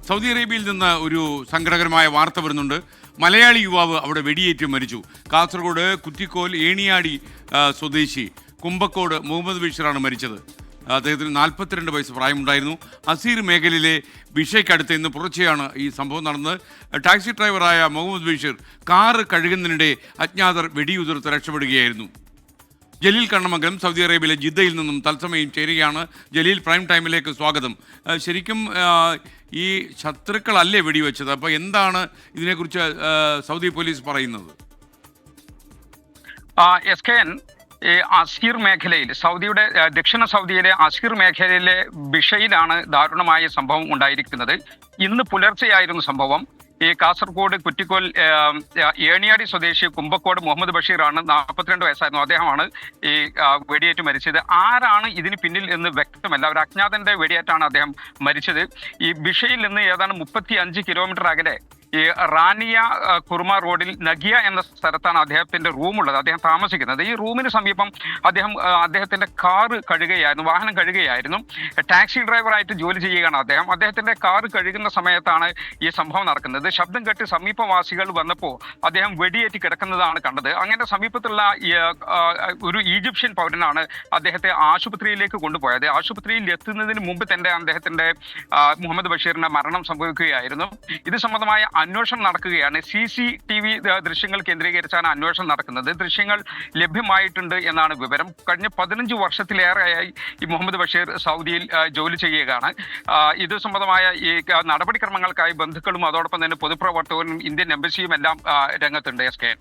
Saudi അറേബ്യയിൽ നിന്ന് ഒരു സങ്കടകരമായ വാർത്ത വരുന്നുണ്ട്. മലയാളി യുവാവ് അവിടെ വെടിയേറ്റ് മരിച്ചു. കാസർഗോഡ് കുറ്റിക്കോൽ ഏണിയാടി സ്വദേശി കുമ്പക്കോട് മുഹമ്മദ് ബഷീറാണ് മരിച്ചത്. അദ്ദേഹത്തിന് 42 വയസ്സ് പ്രായമുണ്ടായിരുന്നു. അസീർ മേഖലയിലെ ബിഷയ്ക്കടുത്ത് ഇന്ന് പുറച്ചെയാണ് ഈ സംഭവം നടന്നത്. ടാക്സി ഡ്രൈവറായ മുഹമ്മദ് ബഷീർ കാറ് കഴുകുന്നതിനിടെ അജ്ഞാതർ വെടിയുതിർത്ത് രക്ഷപ്പെടുകയായിരുന്നു. ജലീൽ കണ്ണമംഗലം സൗദി അറേബ്യയിലെ ജിദ്ദയിൽ നിന്നും തത്സമയം ചേരുകയാണ്. ജലീൽ, പ്രൈം ടൈമിലേക്ക് സ്വാഗതം. ശരിക്കും ഈ ശത്രുക്കളല്ലേ വെടിവെച്ചത്? അപ്പോൾ എന്താണ് ഇതിനെക്കുറിച്ച് സൗദി പോലീസ് പറയുന്നത്? ഈ അസീർ മേഖലയിൽ സൗദിയുടെ ദക്ഷിണ സൗദിയിലെ അസീർ മേഖലയിലെ ബിഷയിലാണ് ദാരുണമായ സംഭവം ഉണ്ടായിരിക്കുന്നത്. ഇന്ന് പുലർച്ചെയായിരുന്നു സംഭവം. ഈ കാസർഗോഡ് കുറ്റിക്കോൽ ഏണിയാടി സ്വദേശി കുമ്പക്കോട് മുഹമ്മദ് ബഷീറാണ്. 42 വയസ്സായിരുന്നു. അദ്ദേഹമാണ് ഈ വെടിയേറ്റ് മരിച്ചത്. ആരാണ് ഇതിന് പിന്നിൽ എന്ന് വ്യക്തമല്ല. ഒരു അജ്ഞാതന്റെ വെടിയേറ്റാണ് അദ്ദേഹം മരിച്ചത്. ഈ ബിഷയിൽ നിന്ന് ഏതാണ്ട് 35 കിലോമീറ്റർ അകലെ ഈ റാനിയ കുർമ റോഡിൽ നഗിയ എന്ന സ്ഥലത്താണ് അദ്ദേഹത്തിന്റെ റൂമുള്ളത്. അദ്ദേഹം താമസിക്കുന്നത്. ഈ റൂമിന് സമീപം അദ്ദേഹത്തിന്റെ കാറ് കഴുകുകയായിരുന്നു, വാഹനം കഴുകുകയായിരുന്നു. ടാക്സി ഡ്രൈവറായിട്ട് ജോലി ചെയ്യുകയാണ് അദ്ദേഹം. അദ്ദേഹത്തിന്റെ കാറ് കഴുകുന്ന സമയത്താണ് ഈ സംഭവം നടക്കുന്നത്. ശബ്ദം കേട്ട് സമീപവാസികൾ വന്നപ്പോൾ അദ്ദേഹം വെടിയേറ്റ് കിടക്കുന്നതാണ് കണ്ടത്. അങ്ങനെ സമീപത്തുള്ള ഒരു ഈജിപ്ഷ്യൻ പൗരനാണ് അദ്ദേഹത്തെ ആശുപത്രിയിലേക്ക് കൊണ്ടുപോയത്. ആശുപത്രിയിൽ എത്തുന്നതിന് മുമ്പ് തന്നെ അദ്ദേഹത്തിന്റെ മുഹമ്മദ് ബഷീറിന്റെ മരണം സംഭവിക്കുകയായിരുന്നു. ഇത് സംബന്ധമായ അന്വേഷണം നടക്കുകയാണ്. CCTV ദൃശ്യങ്ങൾ കേന്ദ്രീകരിച്ചാണ് അന്വേഷണം നടക്കുന്നത്. ദൃശ്യങ്ങൾ ലഭ്യമായിട്ടുണ്ട് എന്നാണ് വിവരം. കഴിഞ്ഞ 15 വർഷത്തിലേറെയായി ഈ മുഹമ്മദ് ബഷീർ സൗദിയിൽ ജോലി ചെയ്യുകയാണ്. ഇത് സംബന്ധമായ ഈ നടപടിക്രമങ്ങൾക്കായി ബന്ധുക്കളും അതോടൊപ്പം തന്നെ പൊതുപ്രവർത്തകരും ഇന്ത്യൻ എംബസിയും എല്ലാം രംഗത്തുണ്ട്. SK